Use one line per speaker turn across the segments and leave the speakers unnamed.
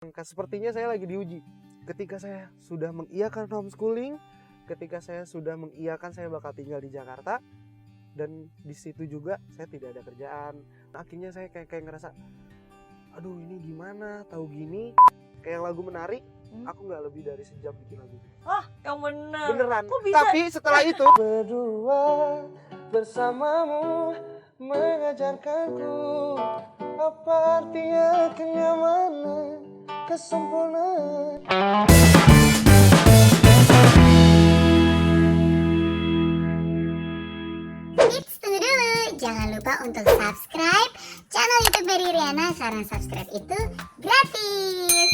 Sepertinya saya lagi diuji. Ketika saya sudah mengiyakan homeschooling, ketika saya sudah mengiyakan saya bakal tinggal di Jakarta, dan di situ juga saya tidak ada kerjaan. Akhirnya saya kayak ngerasa, aduh ini gimana? Tahu gini, kayak lagu Menari, aku nggak lebih dari sejam bikin lagu.
Oh, yang bener.
Beneran.
Kok bisa?
Tapi setelah itu berdua bersamamu mengajarkanku apa artinya kenyamanan, kesempurnaan.
Eits, tunggu dulu. Jangan lupa untuk subscribe channel YouTube Berry Riana karena subscribe itu gratis.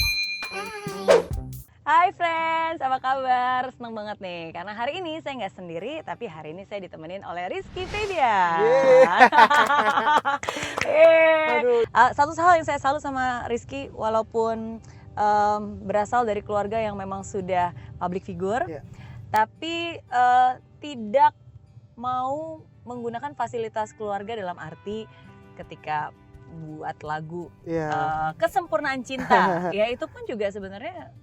Hai friends, apa kabar? Seneng banget nih, karena hari ini saya nggak sendiri, tapi hari ini saya ditemenin oleh Rizky Febian.
Aduh.
Satu hal yang saya salut sama Rizky, walaupun berasal dari keluarga yang memang sudah public figure,
Yeah.
tapi tidak mau menggunakan fasilitas keluarga dalam arti ketika buat lagu kesempurnaan cinta, ya itu pun juga sebenarnya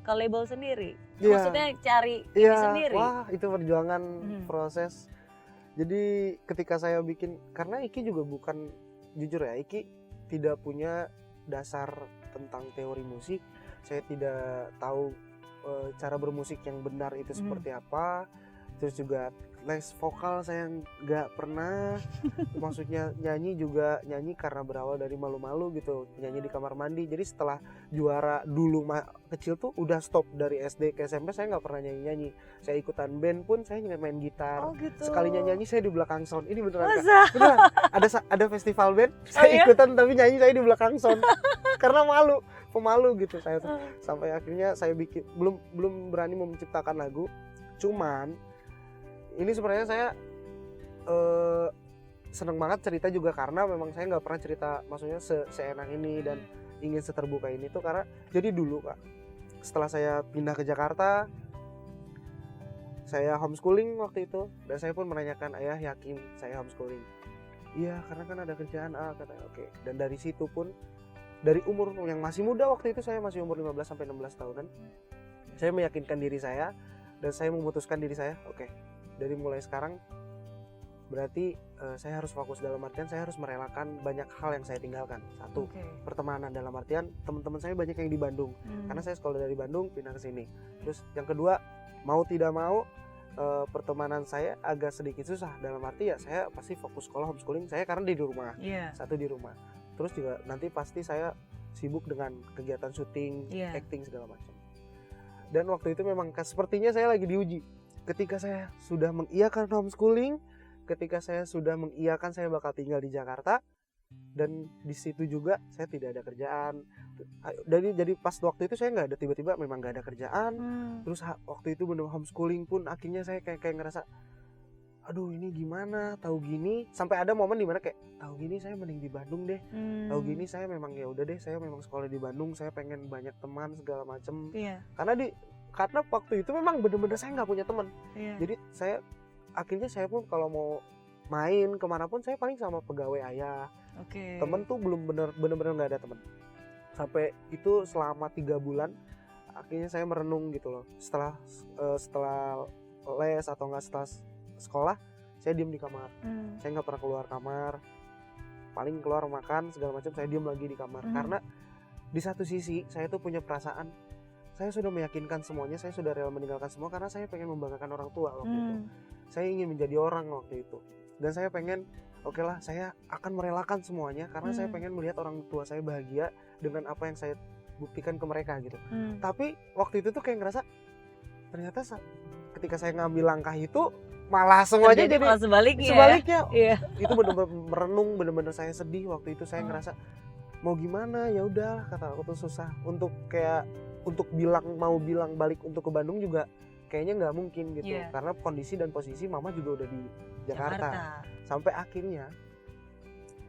ke label sendiri, maksudnya cari ini sendiri.
Wah, itu perjuangan proses. Jadi ketika saya bikin, karena Iki juga bukan, jujur ya, Iki tidak punya dasar tentang teori musik. Saya tidak tahu cara bermusik yang benar itu seperti apa. Terus juga les vokal saya nggak pernah. Maksudnya nyanyi juga nyanyi karena berawal dari malu-malu gitu, nyanyi di kamar mandi. Jadi setelah juara dulu kecil tuh udah stop, dari SD ke SMP saya nggak pernah nyanyi. Saya ikutan band pun saya main gitar.
Oh gitu.
Sekalinya nyanyi saya di belakang sound. Ini beneran Kak.
Masa?
Beneran. Ada festival band, saya ikutan tapi nyanyi saya di belakang sound. Karena pemalu gitu saya. Sampai akhirnya saya bikin, belum berani menciptakan lagu. Cuman ini sebenarnya saya seneng banget cerita juga karena memang saya nggak pernah cerita, maksudnya seenak ini dan ingin seterbuka ini tuh karena jadi dulu Kak, setelah saya pindah ke Jakarta, saya homeschooling waktu itu, dan saya pun menanyakan ayah, yakin saya homeschooling? Iya, karena kan ada kerjaan, katanya. Oke. Dan dari situ pun, dari umur yang masih muda waktu itu, saya masih umur 15 sampai 16 tahunan, saya meyakinkan diri saya dan saya memutuskan diri saya, oke, dari mulai sekarang berarti saya harus fokus, dalam artian saya harus merelakan banyak hal yang saya tinggalkan. Satu, pertemanan, dalam artian teman-teman saya banyak yang di Bandung, karena saya sekolah dari Bandung pindah ke sini. Terus yang kedua, mau tidak mau pertemanan saya agak sedikit susah, dalam arti ya saya pasti fokus sekolah homeschooling saya karena di rumah. Satu di rumah. Terus juga nanti pasti saya sibuk dengan kegiatan syuting, acting segala macam. Dan waktu itu memang sepertinya saya lagi diuji. Ketika saya sudah mengiyakan homeschooling, ketika saya sudah mengiyakan saya bakal tinggal di Jakarta, dan di situ juga saya tidak ada kerjaan. Jadi pas waktu itu saya nggak ada, tiba-tiba memang nggak ada kerjaan. Terus waktu itu bener homeschooling pun akhirnya saya kayak ngerasa, aduh ini gimana? Tahu gini, sampai ada momen dimana kayak tahu gini saya mending di Bandung deh. Tahu gini saya memang ya udah deh, saya memang sekolah di Bandung, saya pengen banyak teman segala macem. Karena waktu itu memang bener-bener saya nggak punya teman. Jadi akhirnya saya pun kalau mau main kemana pun saya paling sama pegawai ayah. Temen tuh belum bener-bener nggak ada temen. Sampai itu selama 3 bulan akhirnya saya merenung gitu loh. Setelah les atau nggak setelah sekolah, saya diem di kamar. Saya nggak pernah keluar kamar. Paling keluar makan segala macam, saya diem lagi di kamar. Karena di satu sisi saya tuh punya perasaan, saya sudah meyakinkan semuanya, saya sudah rela meninggalkan semua karena saya pengen membanggakan orang tua waktu itu. Saya ingin menjadi orang waktu itu. Dan saya pengen, oke lah, saya akan merelakan semuanya karena saya pengen melihat orang tua saya bahagia dengan apa yang saya buktikan ke mereka gitu. Tapi waktu itu tuh kayak ngerasa, ternyata ketika saya ngambil langkah itu malah semuanya jadi sebaliknya. Itu benar-benar merenung, benar-benar saya sedih waktu itu. Saya ngerasa mau gimana, ya udah, kata aku tuh susah untuk mau bilang balik untuk ke Bandung juga kayaknya nggak mungkin gitu. Karena kondisi dan posisi mama juga udah di Jakarta. Sampai akhirnya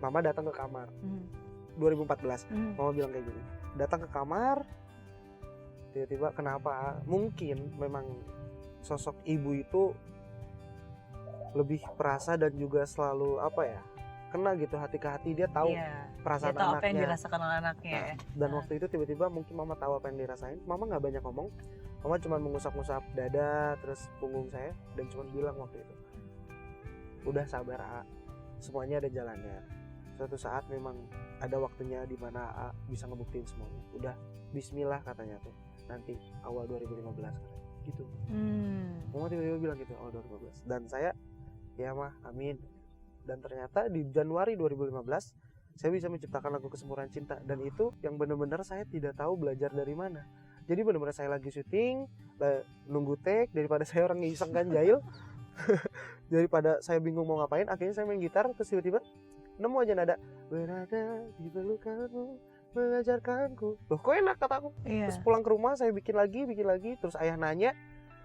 mama datang ke kamar 2014. Mama bilang kayak gini, datang ke kamar, tiba-tiba kenapa, mungkin memang sosok ibu itu lebih perasa dan juga selalu kena gitu hati ke hati, dia tahu perasaan
dia tahu
anaknya.
apa yang dirasakan oleh anaknya.
Nah, dan waktu itu tiba-tiba mungkin mama tahu apa yang dirasain. Mama nggak banyak ngomong, mama cuma mengusap-ngusap dada terus punggung saya dan cuma bilang waktu itu, udah sabar A, semuanya ada jalannya. Suatu saat memang ada waktunya di mana A bisa ngebuktiin semuanya. Udah Bismillah katanya tuh, nanti awal 2015 katanya gitu. Mama tiba-tiba bilang gitu awal 2015 dan saya ya mah amin. Dan ternyata di Januari 2015 saya bisa menciptakan lagu Kesempurnaan Cinta, dan itu yang benar-benar saya tidak tahu belajar dari mana. Jadi benar-benar saya lagi syuting, nunggu take, daripada saya orang iseng kan jahil. Daripada saya bingung mau ngapain, akhirnya saya main gitar terus tiba-tiba nemu aja nada berada di pelukanmu mengajarkanku. Loh kok enak kataku. Terus pulang ke rumah saya bikin lagi, terus ayah nanya,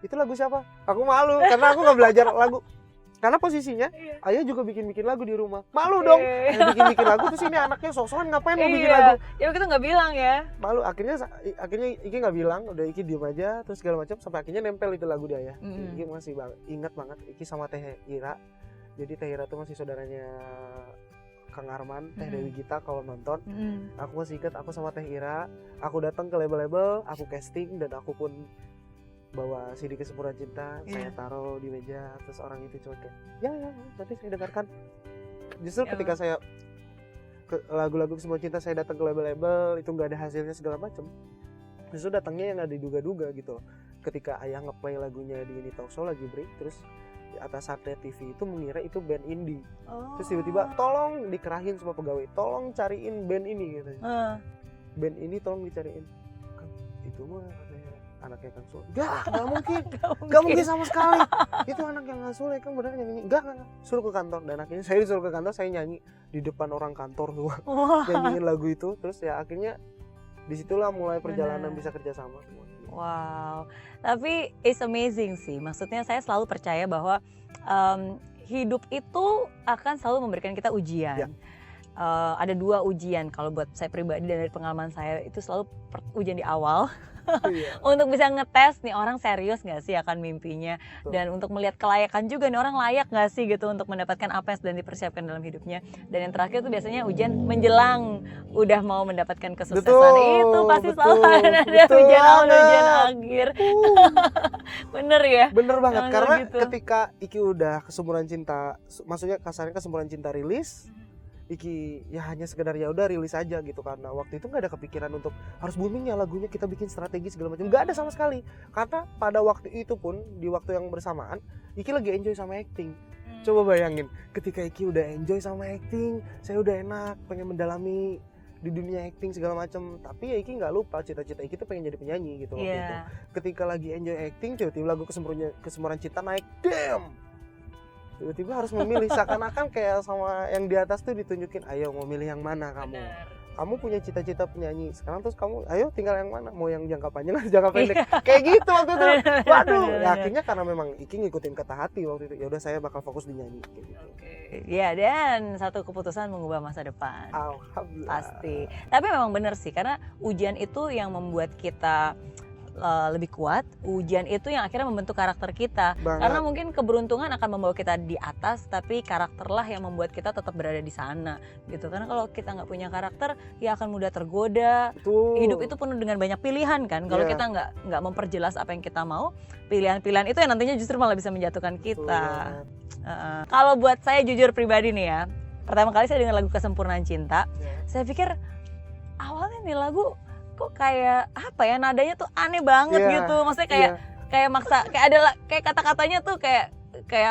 "Itu lagu siapa?" Aku malu karena aku nggak belajar lagu. Karena posisinya ayah juga bikin lagu di rumah. Malu dong. Ayah bikin lagu terus ini anaknya sok-sokan ngapain mau bikin lagu.
Ya kita nggak bilang ya.
Malu, akhirnya Iki nggak bilang, udah Iki diem aja terus segala macam sampai akhirnya nempel itu lagu di ayah. Iki masih ingat banget Iki sama Teh Ira. Jadi Teh Ira tuh masih saudaranya Kang Arman, Teh Dewi Gita kalau nonton. Aku masih ingat aku sama Teh Ira, aku datang ke label-label, aku casting dan aku pun bawa CD Kesempurnaan Cinta, saya taruh di meja, terus orang itu cuma kayak ya nanti saya dengarkan. Justru ketika saya lagu-lagu Kesempurnaan Cinta saya datang ke label-label itu nggak ada hasilnya segala macam, justru datangnya yang nggak diduga-duga gitu. Ketika ayah ngeplay lagunya di ini talk show lagi break, terus di atas satelit TV itu mengira itu band indie. Terus tiba-tiba tolong dikerahin semua pegawai, tolong cariin band ini gitu. Band ini tolong dicariin. Kang, itu mah anaknya Kang Sule. Gak mungkin sama sekali. Itu anak yang Kang Sule, Kang beneran nyanyi. Enggak. Suruh ke kantor, dan akhirnya saya disuruh ke kantor, saya nyanyi di depan orang kantor tuh. Nyanyiin lagu itu, terus ya akhirnya disitulah mulai perjalanan bisa kerjasama semua.
Wow, tapi it's amazing sih. Maksudnya saya selalu percaya bahwa hidup itu akan selalu memberikan kita ujian. Ada 2 ujian kalau buat saya pribadi dan dari pengalaman saya itu selalu ujian di awal. Untuk bisa ngetes nih orang serius gak sih akan mimpinya. Dan untuk melihat kelayakan juga nih orang layak gak sih gitu untuk mendapatkan apa yang sedang dipersiapkan dalam hidupnya. Dan yang terakhir itu biasanya ujian menjelang udah mau mendapatkan kesuksesan. Itu pasti selalu ada ujian awal ujian akhir. Bener ya?
Bener banget, karena gitu. Ketika Iki udah Kesempurnaan Cinta, maksudnya kasarnya Kesempurnaan Cinta rilis, Iki ya hanya sekedar ya udah rilis aja gitu, karena waktu itu nggak ada kepikiran untuk harus booming ya lagunya, kita bikin strategi segala macam, nggak ada sama sekali. Karena pada waktu itu pun di waktu yang bersamaan Iki lagi enjoy sama acting. Coba bayangin ketika Iki udah enjoy sama acting, saya udah enak pengen mendalami di dunia acting segala macam, tapi ya Iki nggak lupa cita-cita Iki tuh pengen jadi penyanyi gitu waktu itu. Ketika lagi enjoy acting, tiba-tiba lagu Kesempurnaan Cinta naik, damn, tiba-tiba harus memilih, seakan-akan kayak sama yang di atas tuh ditunjukin, ayo mau milih yang mana kamu. Kamu punya cita-cita penyanyi sekarang, terus kamu ayo tinggal yang mana, mau yang jangka panjang atau jangka pendek. Kayak gitu waktu itu. Waduh, ya akhirnya karena memang Iki ngikutin kata hati waktu itu, ya udah saya bakal fokus di nyanyi kayak gitu.
Ya, dan satu keputusan mengubah masa depan.
Alhamdulillah.
Pasti. Tapi memang benar sih, karena ujian itu yang membuat kita lebih kuat. Ujian itu yang akhirnya membentuk karakter kita. Karena mungkin keberuntungan akan membawa kita di atas, tapi karakterlah yang membuat kita tetap berada di sana gitu. Karena kalau kita nggak punya karakter, ya akan mudah tergoda. Hidup itu penuh dengan banyak pilihan kan. Kalau kita nggak memperjelas apa yang kita mau, pilihan-pilihan itu yang nantinya justru malah bisa menjatuhkan kita. Kalau buat saya jujur pribadi nih ya, pertama kali saya dengar lagu Kesempurnaan Cinta, saya pikir awalnya nih lagu kok kayak apa ya, nadanya tuh aneh banget gitu. Maksudnya kayak maksa, kayak ada kayak kata-katanya tuh kayak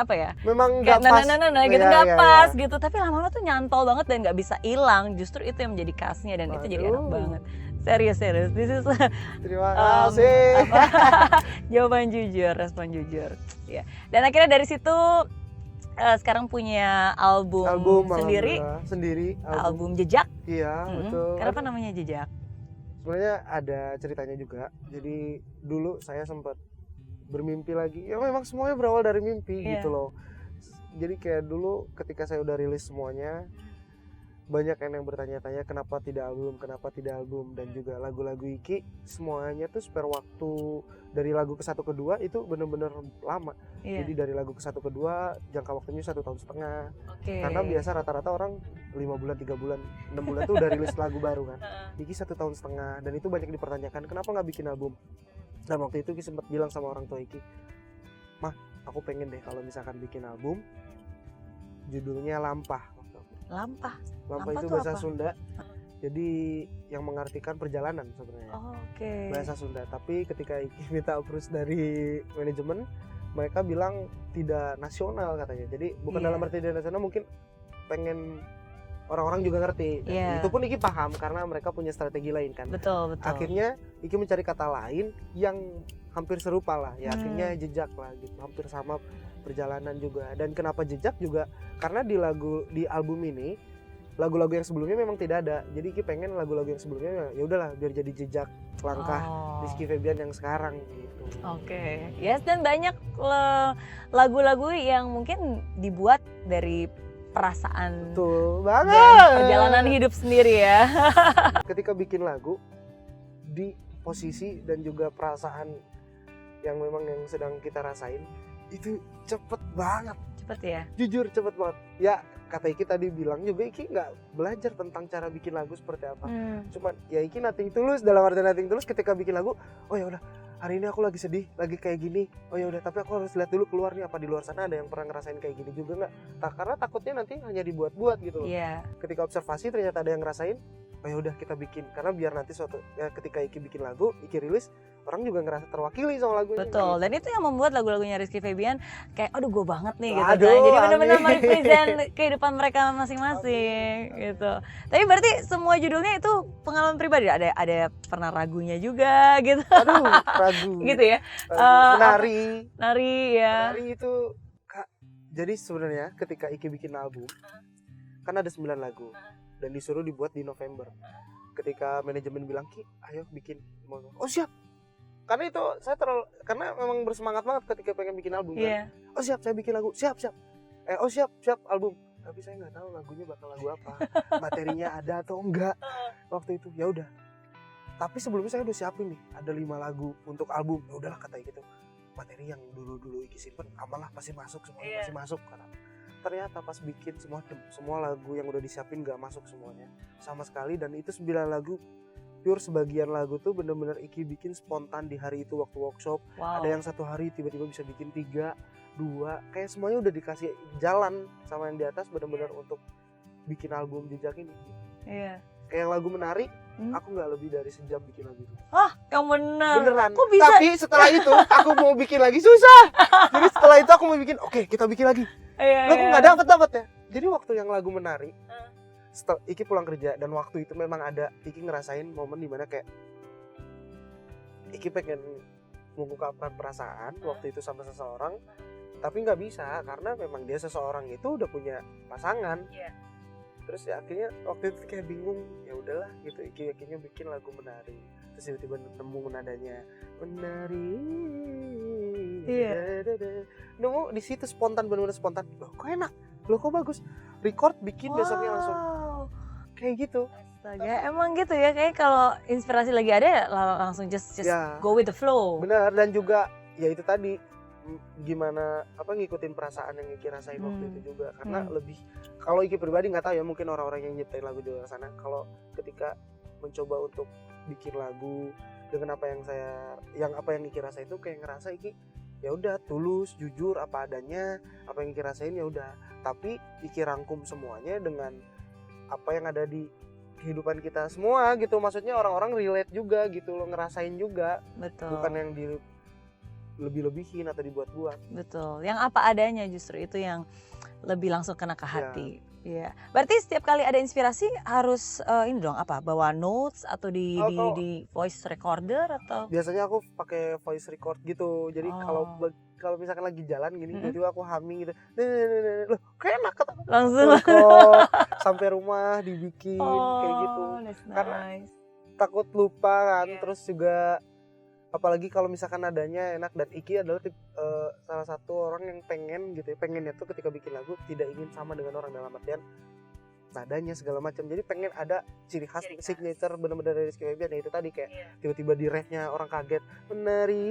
apa ya?
Memang nggak pas.
Gitu nggak pas gitu. Tapi lama-lama tuh nyantol banget dan nggak bisa hilang. Justru itu yang menjadi khasnya dan itu jadi enak banget. Serius. This is
terima kasih.
Jawaban jujur, respon jujur. Ya. Dan akhirnya dari situ sekarang punya album sendiri. Album Jejak.
Iya, betul.
Kenapa namanya Jejak?
Sebenarnya ada ceritanya juga. Jadi dulu saya sempat bermimpi lagi. Ya memang semuanya berawal dari mimpi gitu loh. Jadi kayak dulu ketika saya udah rilis semuanya, banyak yang bertanya-tanya kenapa tidak album, dan juga lagu-lagu Iki semuanya tuh spare waktu dari lagu ke satu ke dua itu bener-bener lama. Jadi dari lagu ke satu ke dua jangka waktunya 1,5 tahun. Karena biasa rata-rata orang 5 bulan, 3 bulan, 6 bulan tuh udah rilis lagu baru kan. Iki 1,5 tahun, dan itu banyak dipertanyakan kenapa nggak bikin album. Dan waktu itu Iki sempat bilang sama orang tua Iki, "Mah, aku pengen deh kalau misalkan bikin album judulnya Lampah."
Lampah
Lampah itu bahasa apa? Sunda. Jadi yang mengartikan perjalanan sebenarnya. Bahasa Sunda. Tapi ketika Iki minta approve dari manajemen, mereka bilang tidak nasional katanya. Jadi bukan dalam arti tidak nasional, mungkin pengen orang-orang juga ngerti. Itu pun Iki paham karena mereka punya strategi lain kan.
Betul.
Akhirnya Iki mencari kata lain yang hampir serupa lah. Ya akhirnya jejak lah gitu. Hampir sama perjalanan juga. Dan kenapa jejak juga karena di album ini lagu-lagu yang sebelumnya memang tidak ada. Jadi Iki pengen lagu-lagu yang sebelumnya ya udahlah biar jadi jejak langkah Rizky Febian yang sekarang gitu.
Yes, dan banyak lagu-lagu yang mungkin dibuat dari perasaan.
Betul banget.
Perjalanan hidup sendiri ya.
Ketika bikin lagu di posisi dan juga perasaan yang memang yang sedang kita rasain itu cepet banget.
Cepet ya?
Jujur cepet banget. Ya kata Iki tadi bilang juga Iki nggak belajar tentang cara bikin lagu seperti apa. Cuman ya Iki nothing tulus, dalam arti nothing tulus ketika bikin lagu. Oh ya udah, hari ini aku lagi sedih, lagi kayak gini. Oh ya udah, tapi aku harus lihat dulu keluar nih, apa di luar sana ada yang pernah ngerasain kayak gini juga nggak? Karena takutnya nanti hanya dibuat-buat gitu loh. Ketika observasi ternyata ada yang ngerasain. Oh ya udah kita bikin, karena biar nanti suatu ya ketika Iki bikin lagu, Iki rilis, orang juga ngerasa terwakili sama lagunya.
Betul, dan itu yang membuat lagu-lagunya Rizky Febian kayak aduh gue banget nih gitu kan. Jadi benar-benar merepresent kehidupan mereka masing-masing gitu. Tapi berarti semua judulnya itu pengalaman pribadi, ada pernah ragunya juga gitu.
Aduh, ragu.
Gitu ya. Nari ya.
Nari itu Kak. Jadi sebenarnya ketika Iki bikin album kan ada 9 lagu. Dan disuruh dibuat di November. Ketika manajemen bilang, "Ki, ayo bikin." Oh siap. Karena itu karena memang bersemangat banget ketika pengen bikin album kan. Oh siap, saya bikin lagu. Siap. Oh siap album. Tapi saya nggak tahu lagunya bakal lagu apa. Materinya ada atau enggak. Waktu itu ya udah. Tapi sebelumnya saya udah siapin nih, ada 5 lagu untuk album. Ya udahlah kata gitu. Materi yang dulu Iki simpen aman lah, pasti masuk semuanya, pasti masuk karena ternyata pas bikin semua lagu yang udah disiapin gak masuk semuanya sama sekali. Dan itu 9 lagu pure, sebagian lagu tuh bener-bener Iki bikin spontan di hari itu waktu workshop. Ada yang satu hari tiba-tiba bisa bikin 3, 2, kayak semuanya udah dikasih jalan sama yang di atas bener-bener untuk bikin album jejak ini. Kayak lagu Menari, aku gak lebih dari sejam bikin lagu itu.
Yang
beneran.
Kok bisa?
Tapi setelah itu aku mau bikin lagi susah. Jadi setelah itu aku mau bikin, oke, kita bikin lagi. Aku nggak dapet ya. Jadi waktu yang lagu Menari, setelah Iki pulang kerja, dan waktu itu memang ada Iki ngerasain momen dimana kayak Iki pengen mengungkapkan perasaan waktu itu sama seseorang, tapi nggak bisa karena memang dia seseorang itu udah punya pasangan. Terus ya akhirnya waktu itu kayak bingung, ya udahlah gitu. Iki akhirnya bikin lagu Menari. Terus tiba-tiba nemu nadanya Menari. Nemu di situ spontan, benar-benar spontan. Loh kok enak, loh kok bagus. Record bikin besoknya langsung. Kayak gitu.
Astaga, emang gitu ya, kayak kalau inspirasi lagi ada langsung just go with the flow.
Benar, dan juga ya itu tadi gimana ngikutin perasaan yang Iki rasain waktu itu juga. Karena lebih, kalau Iki pribadi nggak tahu ya, mungkin orang-orang yang nyiptain lagu di luar sana, kalau ketika mencoba untuk bikin lagu dengan apa yang Iki rasain itu kayak ngerasa Iki ya udah tulus, jujur apa adanya, apa yang Iki rasain ya udah. Tapi Iki rangkum semuanya dengan apa yang ada di kehidupan kita semua gitu. Maksudnya orang-orang relate juga gitu loh, ngerasain juga.
Betul.
Bukan yang lebih-lebihin atau dibuat-buat.
Betul. Yang apa adanya justru itu yang lebih langsung kena ke hati. Iya. Berarti setiap kali ada inspirasi harus ini dong apa? Bawa notes atau di voice recorder atau?
Biasanya aku pakai voice record gitu. Jadi kalau misalkan lagi jalan gini, tiba-tiba aku humming gitu. Loh, kayak enak kata.
Langsung
sampai rumah dibikin kayak gitu.
That's nice.
Karena takut lupa kan. Terus juga apalagi kalau misalkan nadanya enak, dan Iki adalah salah satu orang yang pengennya tuh ketika bikin lagu tidak ingin sama dengan orang, dalam artian nadanya segala macam. Jadi pengen ada ciri khas
Ciri khas.
signature bener-bener dari Rizky Febian. Ya itu tadi kayak
Iya.
tiba-tiba di refnya orang kaget menari,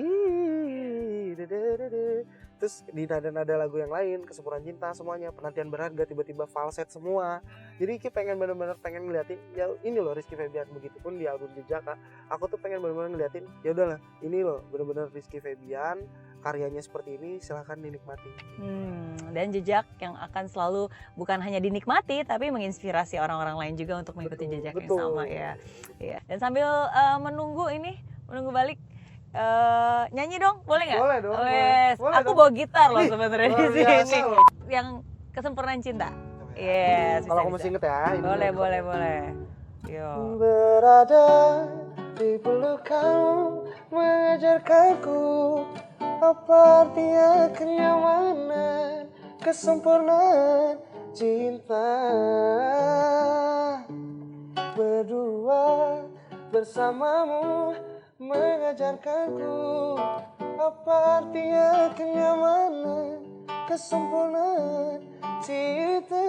terus di nada-nada lagu yang lain, Kesempurnaan Cinta semuanya, Penantian Berharga tiba-tiba falset semua. Jadi Ki pengen bener-bener pengen ngeliatin ya ini loh Rizky Febian. Begitupun di album Jejaka, aku tuh pengen bener-bener ngeliatin ya udahlah ini loh bener-bener Rizky Febian, karyanya seperti ini, silahkan dinikmati.
Dan jejak yang akan selalu bukan hanya dinikmati tapi menginspirasi orang-orang lain juga untuk mengikuti
Betul,
jejak
betul.
yang sama ya. Iya. Dan sambil menunggu balik nyanyi dong, boleh nggak?
Boleh dong,
Wes,
boleh
aku
dong.
bawa gitar loh
Ih,
sebenarnya di
luar biasa
sini.
loh.
Yang Kesempurnaan Cinta. Yes.
Kalau aku
bisa.
masih inget ya. ini
Boleh,
dulu.
boleh. Yo.
Berada di pelukanmu mengajarkanku apa artinya kenyamanan, kesempurnaan cinta. Berdua bersamamu mengajarkanku apa artinya kenyamanan, kesempurnaan cinta.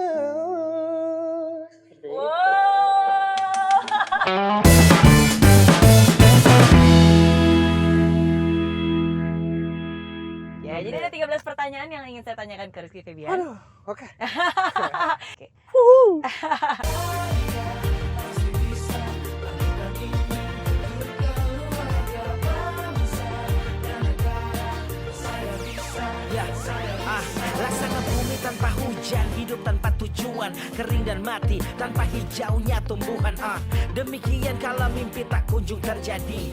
Ya, jadi ada 13 pertanyaan yang ingin saya tanyakan ke Rizky Febian.
Aduh, oke.
Oke.
Laksana bumi tanpa hujan, hidup tanpa tujuan, kering dan mati tanpa hijaunya tumbuhan. Demikian kalau mimpi tak kunjung terjadi,